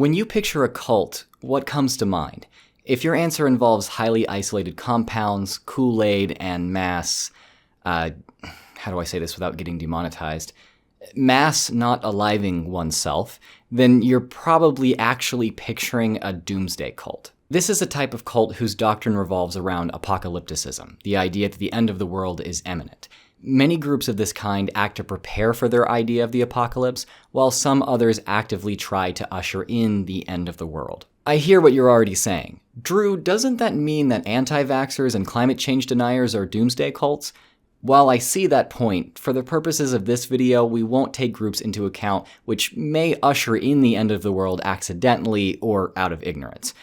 When you picture a cult, what comes to mind? If your answer involves highly isolated compounds, Kool-Aid, and mass, how do I say this without getting demonetized? Mass not aliving oneself, then you're probably actually picturing a Doomsday Cult. This is a type of cult whose doctrine revolves around apocalypticism, the idea that the end of the world is imminent. Many groups of this kind act to prepare for their idea of the apocalypse, while some others actively try to usher in the end of the world. I hear what you're already saying. Drew, doesn't that mean that anti-vaxxers and climate change deniers are doomsday cults? While I see that point, for the purposes of this video, we won't take groups into account which may usher in the end of the world accidentally or out of ignorance.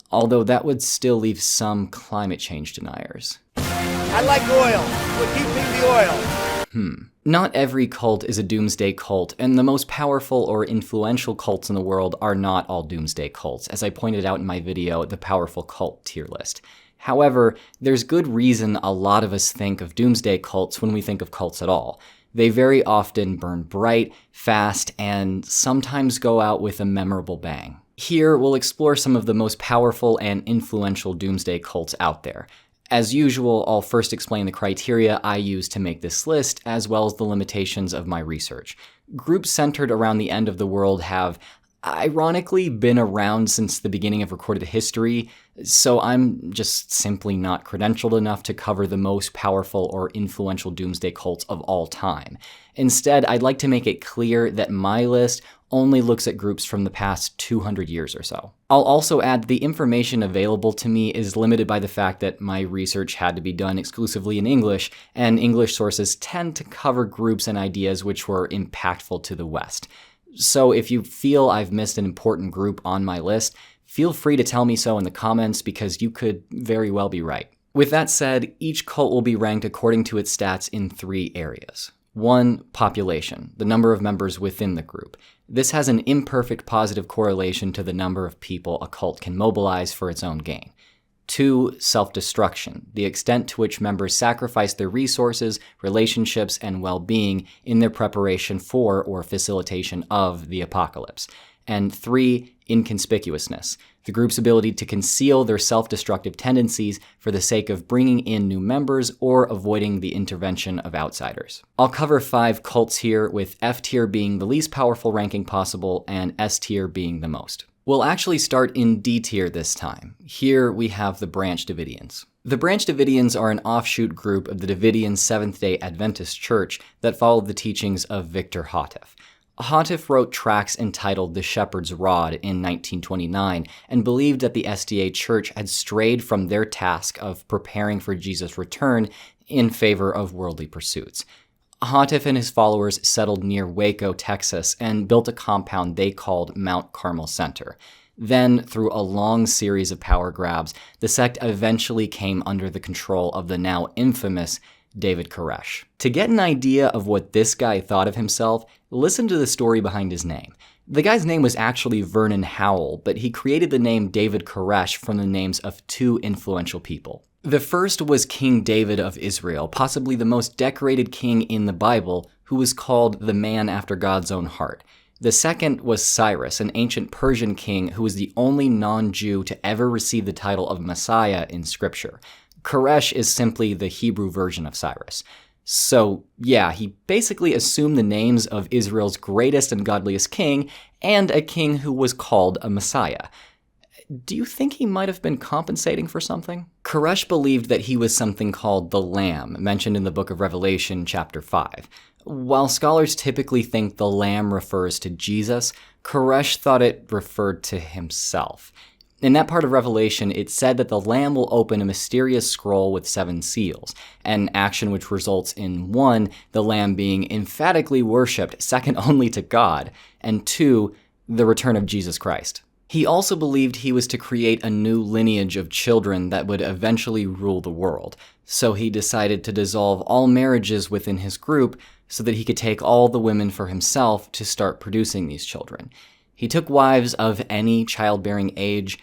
Although that would still leave some climate change deniers. I like oil. We're keeping the oil. Not every cult is a doomsday cult, and the most powerful or influential cults in the world are not all doomsday cults, as I pointed out in my video, The Powerful Cult Tier List. However, there's good reason a lot of us think of doomsday cults when we think of cults at all. They very often burn bright, fast, and sometimes go out with a memorable bang. Here, we'll explore some of the most powerful and influential doomsday cults out there. As usual, I'll first explain the criteria I use to make this list, as well as the limitations of my research. Groups centered around the end of the world have, ironically, been around since the beginning of recorded history, so I'm just simply not credentialed enough to cover the most powerful or influential doomsday cults of all time. Instead, I'd like to make it clear that my list only looks at groups from the past 200 years or so. I'll also add the information available to me is limited by the fact that my research had to be done exclusively in English, and English sources tend to cover groups and ideas which were impactful to the West. So if you feel I've missed an important group on my list, feel free to tell me so in the comments because you could very well be right. With that said, each cult will be ranked according to its stats in 3 areas. 1. Population, the number of members within the group. This has an imperfect positive correlation to the number of people a cult can mobilize for its own gain. 2. Self-destruction, the extent to which members sacrifice their resources, relationships, and well-being in their preparation for or facilitation of the apocalypse. And 3. Inconspicuousness, the group's ability to conceal their self-destructive tendencies for the sake of bringing in new members or avoiding the intervention of outsiders. I'll cover 5 cults here, with F tier being the least powerful ranking possible and S tier being the most. We'll actually start in D tier this time. Here we have the Branch Davidians. The Branch Davidians are an offshoot group of the Davidian Seventh-day Adventist Church that followed the teachings of Victor Houteff. Houteff wrote tracts entitled The Shepherd's Rod in 1929 and believed that the SDA Church had strayed from their task of preparing for Jesus' return in favor of worldly pursuits. Houteff and his followers settled near Waco, Texas, and built a compound they called Mount Carmel Center. Then, through a long series of power grabs, the sect eventually came under the control of the now infamous David Koresh. To get an idea of what this guy thought of himself, listen to the story behind his name. The guy's name was actually Vernon Howell, but he created the name David Koresh from the names of 2 influential people. The first was King David of Israel, possibly the most decorated king in the Bible, who was called the man after God's own heart. The second was Cyrus, an ancient Persian king who was the only non-Jew to ever receive the title of Messiah in Scripture. Koresh is simply the Hebrew version of Cyrus. So, yeah, he basically assumed the names of Israel's greatest and godliest king, and a king who was called a Messiah. Do you think he might have been compensating for something? Koresh believed that he was something called the Lamb, mentioned in the book of Revelation, chapter 5. While scholars typically think the Lamb refers to Jesus, Koresh thought it referred to himself. In that part of Revelation, it said that the Lamb will open a mysterious scroll with 7 seals, an action which results in 1, the Lamb being emphatically worshipped, second only to God, and 2, the return of Jesus Christ. He also believed he was to create a new lineage of children that would eventually rule the world, so he decided to dissolve all marriages within his group so that he could take all the women for himself to start producing these children. He took wives of any childbearing age,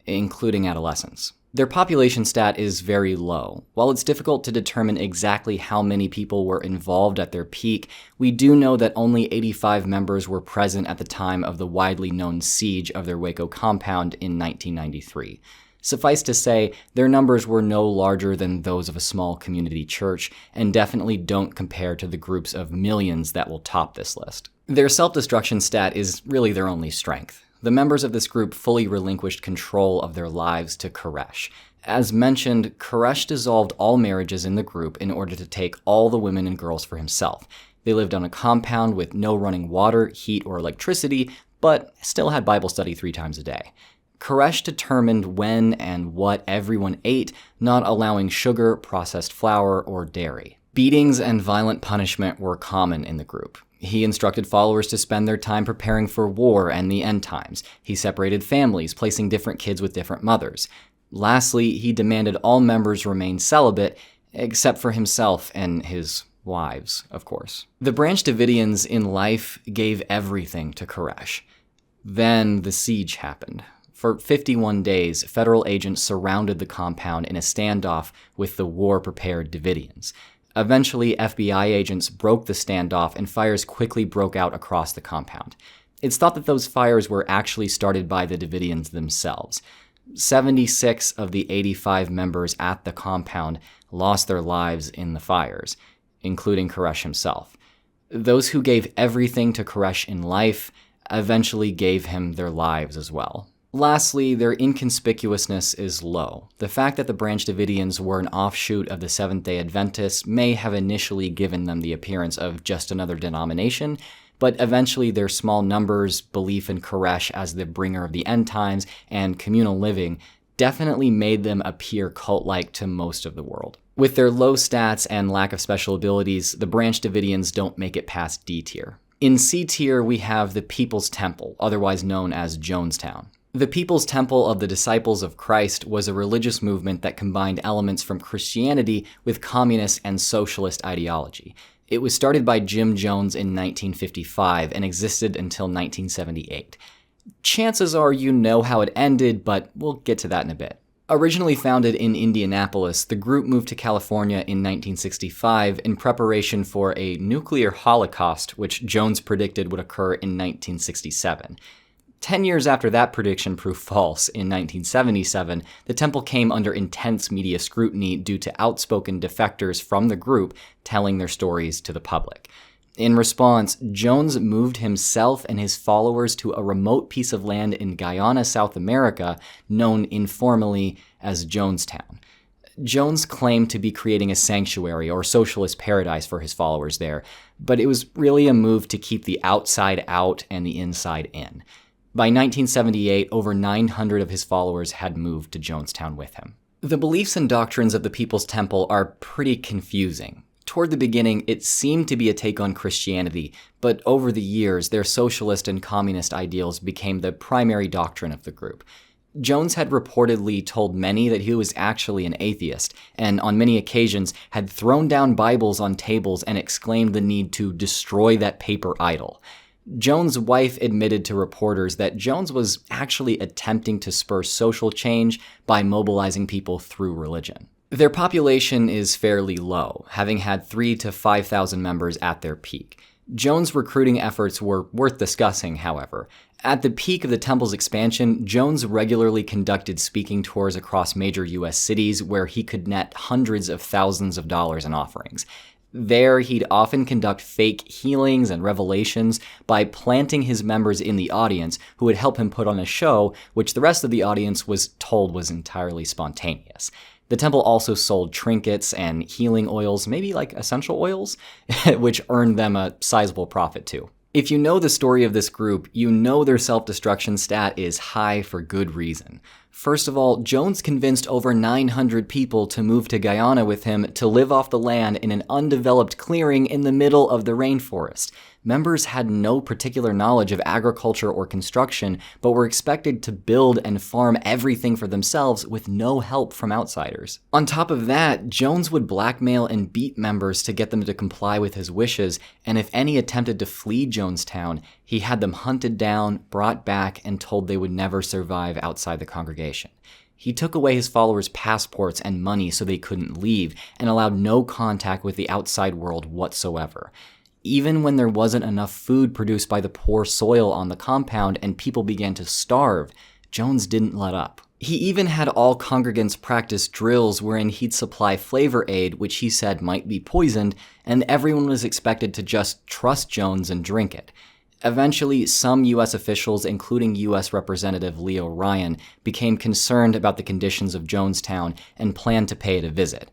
including adolescents. Their population stat is very low. While it's difficult to determine exactly how many people were involved at their peak, we do know that only 85 members were present at the time of the widely known siege of their Waco compound in 1993. Suffice to say, their numbers were no larger than those of a small community church, and definitely don't compare to the groups of millions that will top this list. Their self-destruction stat is really their only strength. The members of this group fully relinquished control of their lives to Koresh. As mentioned, Koresh dissolved all marriages in the group in order to take all the women and girls for himself. They lived on a compound with no running water, heat, or electricity, but still had Bible study 3 times a day. Koresh determined when and what everyone ate, not allowing sugar, processed flour, or dairy. Beatings and violent punishment were common in the group. He instructed followers to spend their time preparing for war and the end times. He separated families, placing different kids with different mothers. Lastly, he demanded all members remain celibate, except for himself and his wives, of course. The Branch Davidians in life gave everything to Koresh. Then the siege happened. For 51 days, federal agents surrounded the compound in a standoff with the war-prepared Davidians. Eventually, FBI agents broke the standoff and fires quickly broke out across the compound. It's thought that those fires were actually started by the Davidians themselves. 76 of the 85 members at the compound lost their lives in the fires, including Koresh himself. Those who gave everything to Koresh in life eventually gave him their lives as well. Lastly, their inconspicuousness is low. The fact that the Branch Davidians were an offshoot of the Seventh-day Adventists may have initially given them the appearance of just another denomination, but eventually their small numbers, belief in Koresh as the bringer of the end times, and communal living definitely made them appear cult-like to most of the world. With their low stats and lack of special abilities, the Branch Davidians don't make it past D tier. In C tier, we have the People's Temple, otherwise known as Jonestown. The People's Temple of the Disciples of Christ was a religious movement that combined elements from Christianity with communist and socialist ideology. It was started by Jim Jones in 1955 and existed until 1978. Chances are you know how it ended, but we'll get to that in a bit. Originally founded in Indianapolis, the group moved to California in 1965 in preparation for a nuclear holocaust, which Jones predicted would occur in 1967. 10 years after that prediction proved false, in 1977, the temple came under intense media scrutiny due to outspoken defectors from the group telling their stories to the public. In response, Jones moved himself and his followers to a remote piece of land in Guyana, South America, known informally as Jonestown. Jones claimed to be creating a sanctuary or socialist paradise for his followers there, but it was really a move to keep the outside out and the inside in. By 1978, over 900 of his followers had moved to Jonestown with him. The beliefs and doctrines of the People's Temple are pretty confusing. Toward the beginning, it seemed to be a take on Christianity, but over the years, their socialist and communist ideals became the primary doctrine of the group. Jones had reportedly told many that he was actually an atheist, and on many occasions had thrown down Bibles on tables and exclaimed the need to destroy that paper idol. Jones' wife admitted to reporters that Jones was actually attempting to spur social change by mobilizing people through religion. Their population is fairly low, having had 3,000 to 5,000 members at their peak. Jones' recruiting efforts were worth discussing, however. At the peak of the temple's expansion, Jones regularly conducted speaking tours across major U.S. cities where he could net hundreds of thousands of dollars in offerings. There, he'd often conduct fake healings and revelations by planting his members in the audience who would help him put on a show, which the rest of the audience was told was entirely spontaneous. The temple also sold trinkets and healing oils, maybe like essential oils, which earned them a sizable profit too. If you know the story of this group, you know their self-destruction stat is high for good reason. First of all, Jones convinced over 900 people to move to Guyana with him to live off the land in an undeveloped clearing in the middle of the rainforest. Members had no particular knowledge of agriculture or construction, but were expected to build and farm everything for themselves with no help from outsiders. On top of that, Jones would blackmail and beat members to get them to comply with his wishes, and if any attempted to flee Jonestown, he had them hunted down, brought back, and told they would never survive outside the congregation. He took away his followers' passports and money so they couldn't leave, and allowed no contact with the outside world whatsoever. Even when there wasn't enough food produced by the poor soil on the compound and people began to starve, Jones didn't let up. He even had all congregants practice drills wherein he'd supply flavor aid, which he said might be poisoned, and everyone was expected to just trust Jones and drink it. Eventually, some U.S. officials, including U.S. Representative Leo Ryan, became concerned about the conditions of Jonestown and planned to pay it a visit.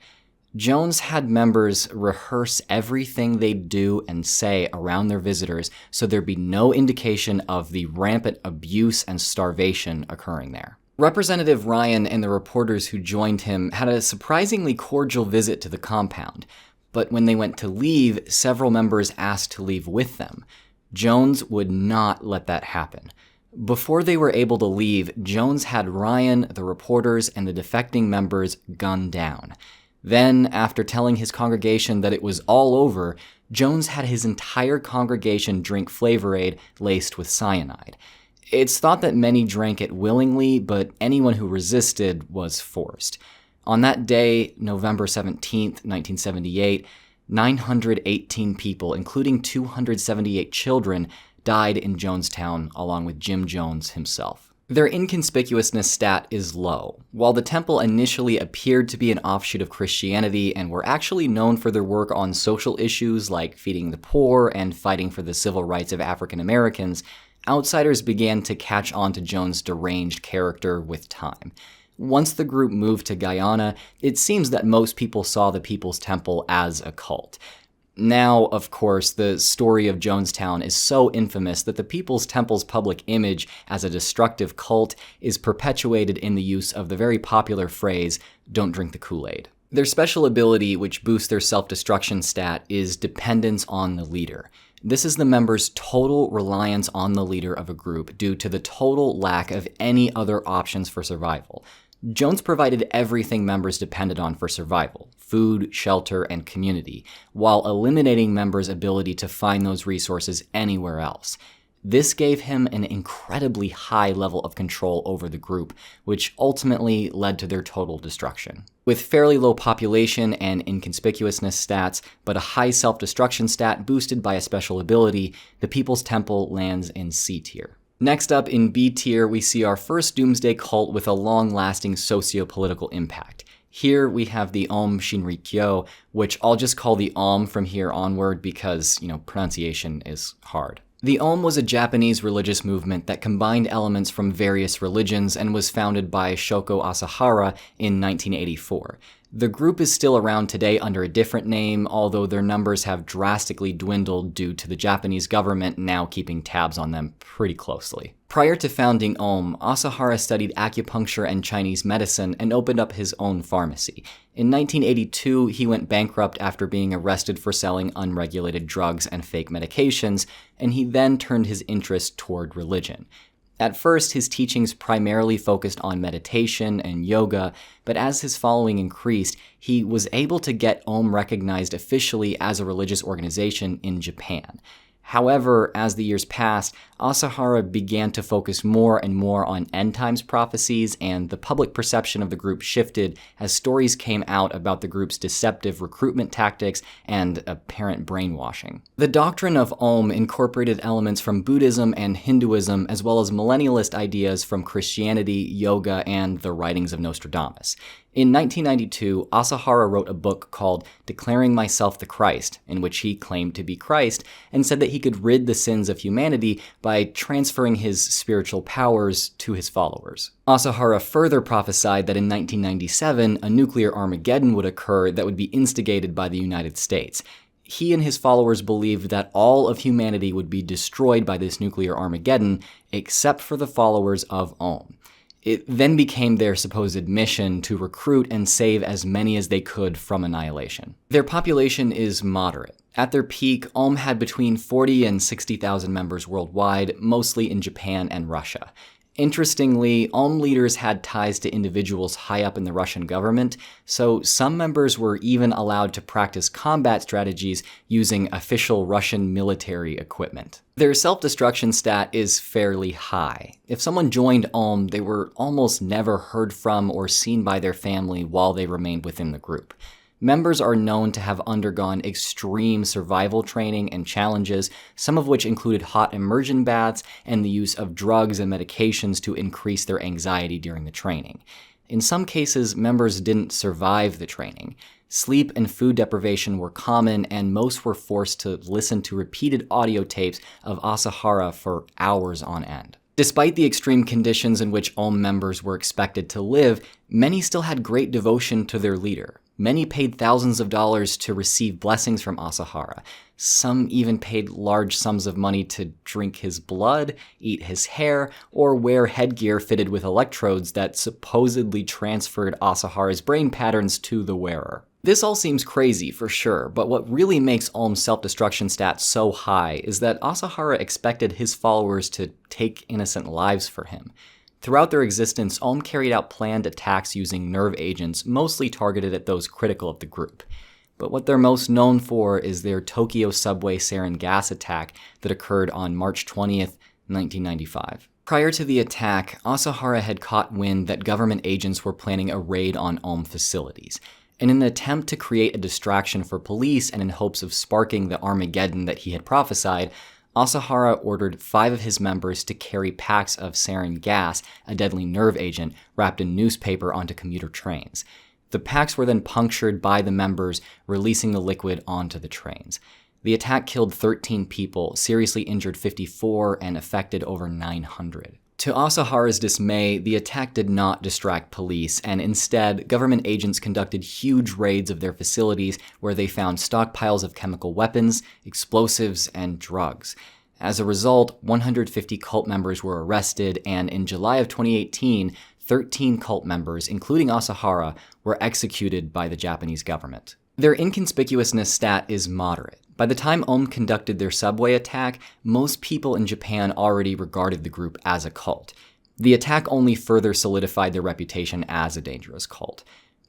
Jones had members rehearse everything they'd do and say around their visitors so there'd be no indication of the rampant abuse and starvation occurring there. Representative Ryan and the reporters who joined him had a surprisingly cordial visit to the compound, but when they went to leave, several members asked to leave with them. Jones would not let that happen. Before they were able to leave, Jones had Ryan, the reporters, and the defecting members gunned down. Then, after telling his congregation that it was all over, Jones had his entire congregation drink flavor aid laced with cyanide. It's thought that many drank it willingly, but anyone who resisted was forced. On that day, November 17th, 1978, 918 people, including 278 children, died in Jonestown, along with Jim Jones himself. Their inconspicuousness stat is low. While the temple initially appeared to be an offshoot of Christianity and were actually known for their work on social issues like feeding the poor and fighting for the civil rights of African Americans, outsiders began to catch on to Jones' deranged character with time. Once the group moved to Guyana, it seems that most people saw the People's Temple as a cult. Now, of course, the story of Jonestown is so infamous that the People's Temple's public image as a destructive cult is perpetuated in the use of the very popular phrase, "Don't drink the Kool-Aid." Their special ability, which boosts their self-destruction stat, is dependence on the leader. This is the members' total reliance on the leader of a group due to the total lack of any other options for survival. Jones provided everything members depended on for survival: food, shelter, and community, while eliminating members' ability to find those resources anywhere else. This gave him an incredibly high level of control over the group, which ultimately led to their total destruction. With fairly low population and inconspicuousness stats, but a high self-destruction stat boosted by a special ability, the People's Temple lands in C tier. Next up, in B tier, we see our first Doomsday Cult with a long-lasting socio-political impact. Here we have the Ohm Shinrikyo, which I'll just call the Ohm from here onward because, pronunciation is hard. The Ohm was a Japanese religious movement that combined elements from various religions and was founded by Shoko Asahara in 1984. The group is still around today under a different name, although their numbers have drastically dwindled due to the Japanese government now keeping tabs on them pretty closely. Prior to founding Ohm, Asahara studied acupuncture and Chinese medicine and opened up his own pharmacy. In 1982, he went bankrupt after being arrested for selling unregulated drugs and fake medications, and he then turned his interest toward religion. At first, his teachings primarily focused on meditation and yoga, but as his following increased, he was able to get Ohm recognized officially as a religious organization in Japan. However, as the years passed, Asahara began to focus more and more on end times prophecies, and the public perception of the group shifted as stories came out about the group's deceptive recruitment tactics and apparent brainwashing. The doctrine of Ohm incorporated elements from Buddhism and Hinduism, as well as millennialist ideas from Christianity, yoga, and the writings of Nostradamus. In 1992, Asahara wrote a book called Declaring Myself the Christ, in which he claimed to be Christ and said that he could rid the sins of humanity by transferring his spiritual powers to his followers. Asahara further prophesied that in 1997, a nuclear Armageddon would occur that would be instigated by the United States. He and his followers believed that all of humanity would be destroyed by this nuclear Armageddon, except for the followers of Ohm. It then became their supposed mission to recruit and save as many as they could from annihilation. Their population is moderate. At their peak, Ohm had between 40 and 60,000 members worldwide, mostly in Japan and Russia. Interestingly, Ohm leaders had ties to individuals high up in the Russian government, so some members were even allowed to practice combat strategies using official Russian military equipment. Their self-destruction stat is fairly high. If someone joined Ohm, they were almost never heard from or seen by their family while they remained within the group. Members are known to have undergone extreme survival training and challenges, some of which included hot immersion baths and the use of drugs and medications to increase their anxiety during the training. In some cases, members didn't survive the training. Sleep and food deprivation were common, and most were forced to listen to repeated audio tapes of Asahara for hours on end. Despite the extreme conditions in which Ohm members were expected to live, many still had great devotion to their leader. Many paid thousands of dollars to receive blessings from Asahara. Some even paid large sums of money to drink his blood, eat his hair, or wear headgear fitted with electrodes that supposedly transferred Asahara's brain patterns to the wearer. This all seems crazy for sure, but what really makes Ohm's self-destruction stats so high is that Asahara expected his followers to take innocent lives for him. Throughout their existence, Ohm carried out planned attacks using nerve agents, mostly targeted at those critical of the group. But what they're most known for is their Tokyo subway sarin gas attack that occurred on March 20th, 1995. Prior to the attack, Asahara had caught wind that government agents were planning a raid on Ohm facilities. In an attempt to create a distraction for police and in hopes of sparking the Armageddon that he had prophesied, Asahara ordered 5 of his members to carry packs of sarin gas, a deadly nerve agent, wrapped in newspaper onto commuter trains. The packs were then punctured by the members, releasing the liquid onto the trains. The attack killed 13 people, seriously injured 54, and affected over 900. To Asahara's dismay, the attack did not distract police, and instead, government agents conducted huge raids of their facilities where they found stockpiles of chemical weapons, explosives, and drugs. As a result, 150 cult members were arrested, and in July of 2018, 13 cult members, including Asahara, were executed by the Japanese government. Their inconspicuousness stat is moderate. By the time Ohm conducted their subway attack, most people in Japan already regarded the group as a cult. The attack only further solidified their reputation as a dangerous cult.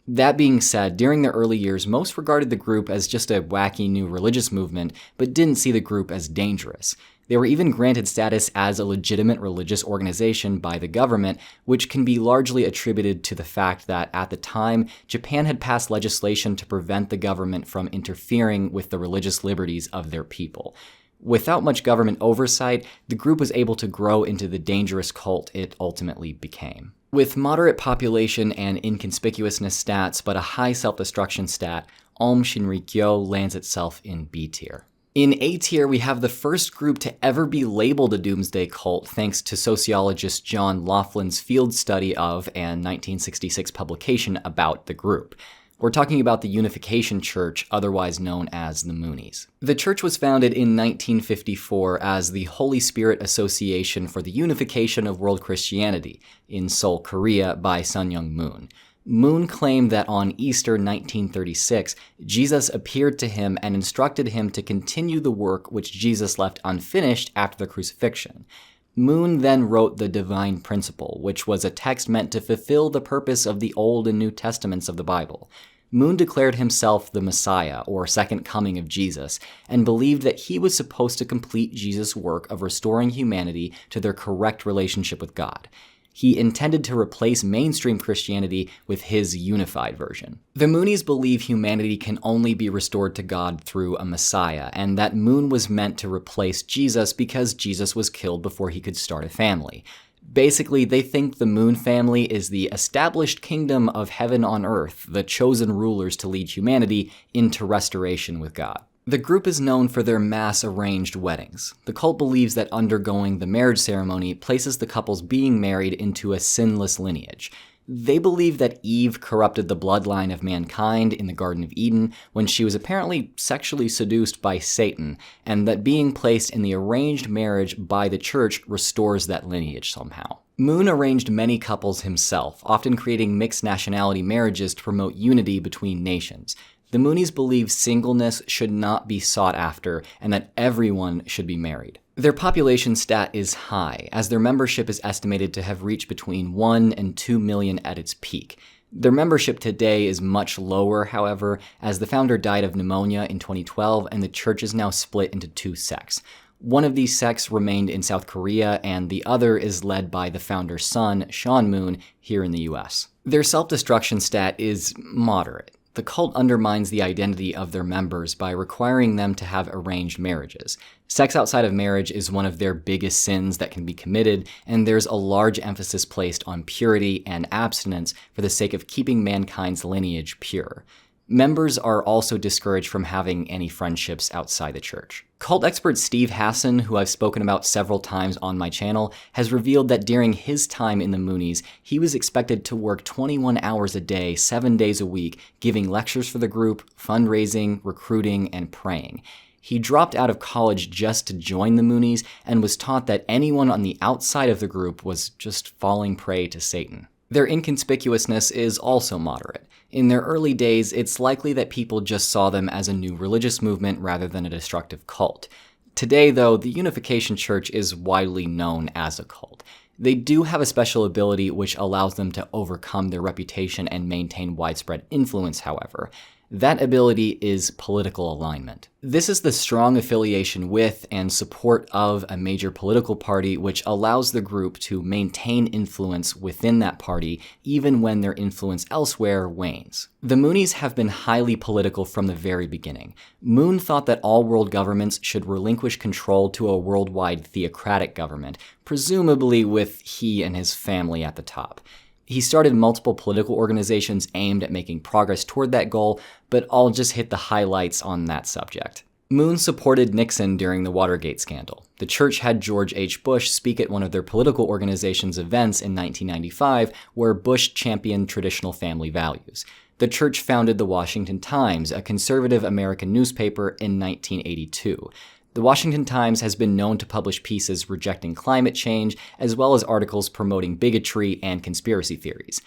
That being said, during the early years, most regarded the group as just a wacky new religious movement, but didn't see the group as dangerous. They were even granted status as a legitimate religious organization by the government, which can be largely attributed to the fact that, at the time, Japan had passed legislation to prevent the government from interfering with the religious liberties of their people. Without much government oversight, the group was able to grow into the dangerous cult it ultimately became. With moderate population and inconspicuousness stats, but a high self-destruction stat, Ohm Shinrikyo lands itself in B tier. In A tier, we have the first group to ever be labeled a Doomsday Cult thanks to sociologist John Laughlin's field study of and 1966 publication about the group. We're talking about the Unification Church, otherwise known as the Moonies. The church was founded in 1954 as the Holy Spirit Association for the Unification of World Christianity in Seoul, Korea by Sun Myung Moon. Moon claimed that on Easter 1936, Jesus appeared to him and instructed him to continue the work which Jesus left unfinished after the crucifixion. Moon then wrote the Divine Principle, which was a text meant to fulfill the purpose of the Old and New Testaments of the Bible. Moon declared himself the Messiah, or second coming of Jesus, and believed that he was supposed to complete Jesus' work of restoring humanity to their correct relationship with God. He intended to replace mainstream Christianity with his unified version. The Moonies believe humanity can only be restored to God through a Messiah, and that Moon was meant to replace Jesus because Jesus was killed before he could start a family. Basically, they think the Moon family is the established kingdom of heaven on earth, the chosen rulers to lead humanity into restoration with God. The group is known for their mass-arranged weddings. The cult believes that undergoing the marriage ceremony places the couples being married into a sinless lineage. They believe that Eve corrupted the bloodline of mankind in the Garden of Eden when she was apparently sexually seduced by Satan, and that being placed in the arranged marriage by the church restores that lineage somehow. Moon arranged many couples himself, often creating mixed nationality marriages to promote unity between nations. The Moonies believe singleness should not be sought after and that everyone should be married. Their population stat is high, as their membership is estimated to have reached between 1 and 2 million at its peak. Their membership today is much lower, however, as the founder died of pneumonia in 2012 and the church is now split into two sects. One of these sects remained in South Korea, and the other is led by the founder's son, Sean Moon, here in the US. Their self-destruction stat is moderate. The cult undermines the identity of their members by requiring them to have arranged marriages. Sex outside of marriage is one of their biggest sins that can be committed, and there's a large emphasis placed on purity and abstinence for the sake of keeping mankind's lineage pure. Members are also discouraged from having any friendships outside the church. Cult expert Steve Hassan, who I've spoken about several times on my channel, has revealed that during his time in the Moonies, he was expected to work 21 hours a day, 7 days a week, giving lectures for the group, fundraising, recruiting, and praying. He dropped out of college just to join the Moonies and was taught that anyone on the outside of the group was just falling prey to Satan. Their inconspicuousness is also moderate. In their early days, it's likely that people just saw them as a new religious movement rather than a destructive cult. Today, though, the Unification Church is widely known as a cult. They do have a special ability which allows them to overcome their reputation and maintain widespread influence, however. That ability is political alignment. This is the strong affiliation with and support of a major political party which allows the group to maintain influence within that party even when their influence elsewhere wanes. The Moonies have been highly political from the very beginning. Moon thought that all world governments should relinquish control to a worldwide theocratic government, presumably with he and his family at the top. He started multiple political organizations aimed at making progress toward that goal, but I'll just hit the highlights on that subject. Moon supported Nixon during the Watergate scandal. The church had George H. Bush speak at one of their political organization's events in 1995, where Bush championed traditional family values. The church founded the Washington Times, a conservative American newspaper, in 1982. The Washington Times has been known to publish pieces rejecting climate change, as well as articles promoting bigotry and conspiracy theories.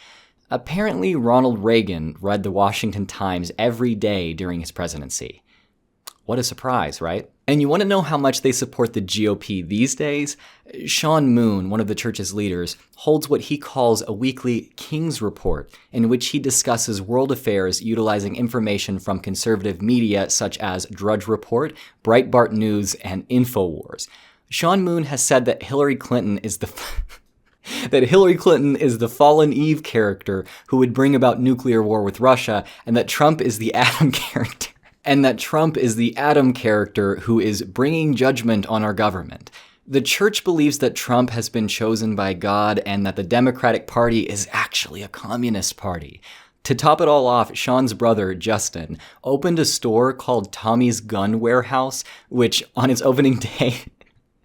Apparently, Ronald Reagan read the Washington Times every day during his presidency. What a surprise, right? And you want to know how much they support the GOP these days? Sean Moon, one of the church's leaders, holds what he calls a weekly King's Report, in which he discusses world affairs utilizing information from conservative media such as Drudge Report, Breitbart News, and InfoWars. Sean Moon has said that Hillary Clinton is the fallen Eve character who would bring about nuclear war with Russia, and that Trump is the Adam character. Who is bringing judgment on our government. The church believes that Trump has been chosen by God and that the Democratic Party is actually a communist party. To top it all off, Sean's brother, Justin, opened a store called Tommy's Gun Warehouse, which on its opening day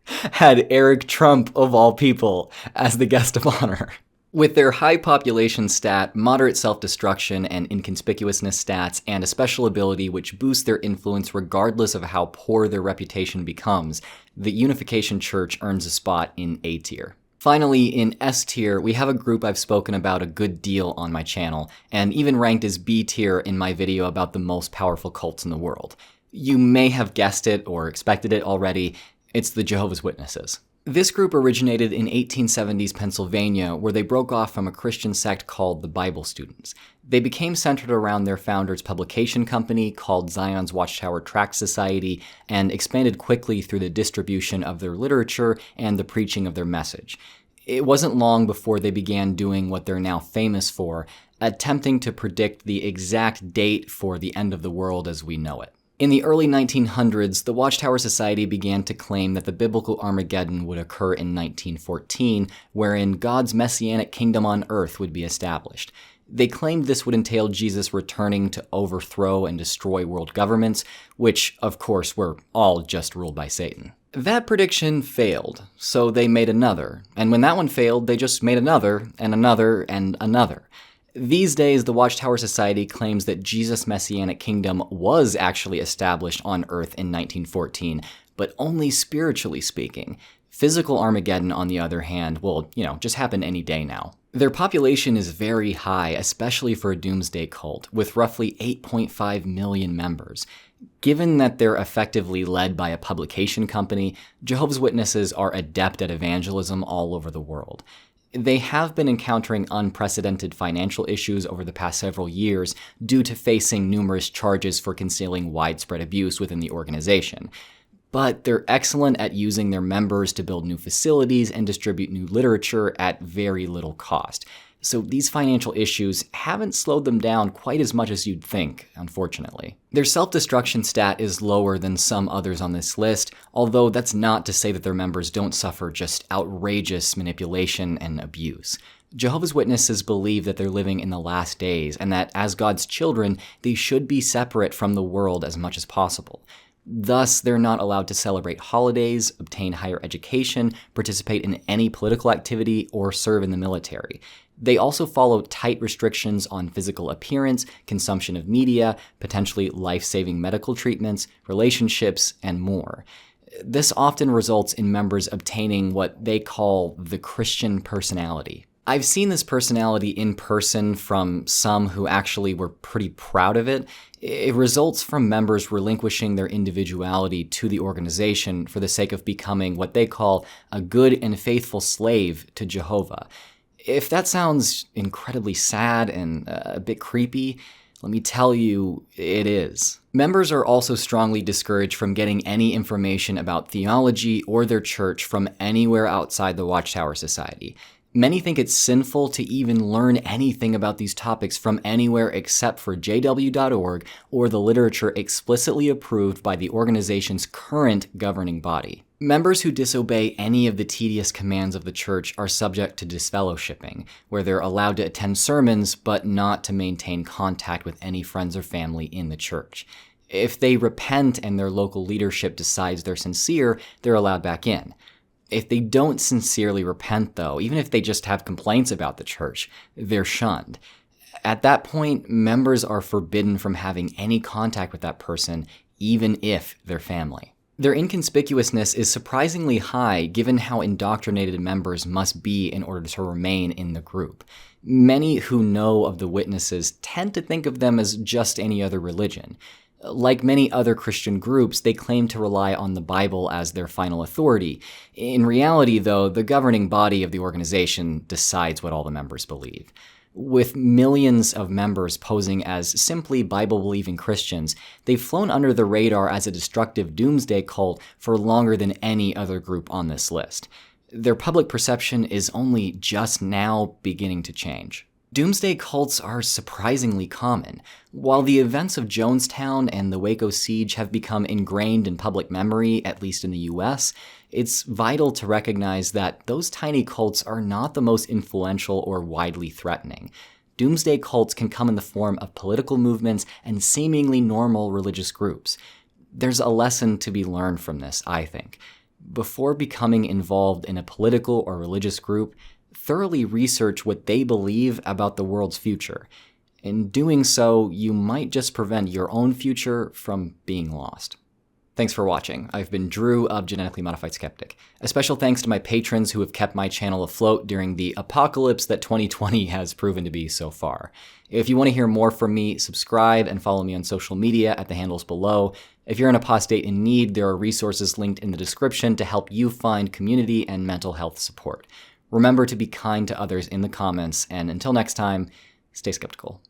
had Eric Trump, of all people, as the guest of honor. With their high population stat, moderate self-destruction and inconspicuousness stats, and a special ability which boosts their influence regardless of how poor their reputation becomes, the Unification Church earns a spot in A tier. Finally, in S tier, we have a group I've spoken about a good deal on my channel, and even ranked as B tier in my video about the most powerful cults in the world. You may have guessed it or expected it already, it's the Jehovah's Witnesses. This group originated in 1870s Pennsylvania, where they broke off from a Christian sect called the Bible Students. They became centered around their founder's publication company called Zion's Watchtower Tract Society, and expanded quickly through the distribution of their literature and the preaching of their message. It wasn't long before they began doing what they're now famous for, attempting to predict the exact date for the end of the world as we know it. In the early 1900s, the Watchtower Society began to claim that the biblical Armageddon would occur in 1914, wherein God's messianic kingdom on earth would be established. They claimed this would entail Jesus returning to overthrow and destroy world governments, which, of course, were all just ruled by Satan. That prediction failed, so they made another, and when that one failed, they just made another, and another, and another. These days, the Watchtower Society claims that Jesus' messianic kingdom was actually established on Earth in 1914, but only spiritually speaking. Physical Armageddon, on the other hand, will, just happen any day now. Their population is very high, especially for a Doomsday Cult, with roughly 8.5 million members. Given that they're effectively led by a publication company, Jehovah's Witnesses are adept at evangelism all over the world. They have been encountering unprecedented financial issues over the past several years due to facing numerous charges for concealing widespread abuse within the organization. But they're excellent at using their members to build new facilities and distribute new literature at very little cost. So these financial issues haven't slowed them down quite as much as you'd think, unfortunately. Their self-destruction stat is lower than some others on this list, although that's not to say that their members don't suffer just outrageous manipulation and abuse. Jehovah's Witnesses believe that they're living in the last days, and that as God's children, they should be separate from the world as much as possible. Thus, they're not allowed to celebrate holidays, obtain higher education, participate in any political activity, or serve in the military. They also follow tight restrictions on physical appearance, consumption of media, potentially life-saving medical treatments, relationships, and more. This often results in members obtaining what they call the Christian personality. I've seen this personality in person from some who actually were pretty proud of it. It results from members relinquishing their individuality to the organization for the sake of becoming what they call a good and faithful slave to Jehovah. If that sounds incredibly sad and a bit creepy, let me tell you, it is. Members are also strongly discouraged from getting any information about theology or their church from anywhere outside the Watchtower Society. Many think it's sinful to even learn anything about these topics from anywhere except for jw.org or the literature explicitly approved by the organization's current governing body. Members who disobey any of the tedious commands of the church are subject to disfellowshipping, where they're allowed to attend sermons but not to maintain contact with any friends or family in the church. If they repent and their local leadership decides they're sincere, they're allowed back in. If they don't sincerely repent, though, even if they just have complaints about the church, they're shunned. At that point, members are forbidden from having any contact with that person, even if they're family. Their inconspicuousness is surprisingly high given how indoctrinated members must be in order to remain in the group. Many who know of the Witnesses tend to think of them as just any other religion. Like many other Christian groups, they claim to rely on the Bible as their final authority. In reality, though, the governing body of the organization decides what all the members believe. With millions of members posing as simply Bible-believing Christians, they've flown under the radar as a destructive doomsday cult for longer than any other group on this list. Their public perception is only just now beginning to change. Doomsday cults are surprisingly common. While the events of Jonestown and the Waco siege have become ingrained in public memory, at least in the US, it's vital to recognize that those tiny cults are not the most influential or widely threatening. Doomsday cults can come in the form of political movements and seemingly normal religious groups. There's a lesson to be learned from this, I think. Before becoming involved in a political or religious group, thoroughly research what they believe about the world's future. In doing so, you might just prevent your own future from being lost. Thanks for watching. I've been Drew of Genetically Modified Skeptic. A special thanks to my patrons who have kept my channel afloat during the apocalypse that 2020 has proven to be so far. If you want to hear more from me, subscribe and follow me on social media at the handles below. If you're an apostate in need, there are resources linked in the description to help you find community and mental health support. Remember to be kind to others in the comments, and until next time, stay skeptical.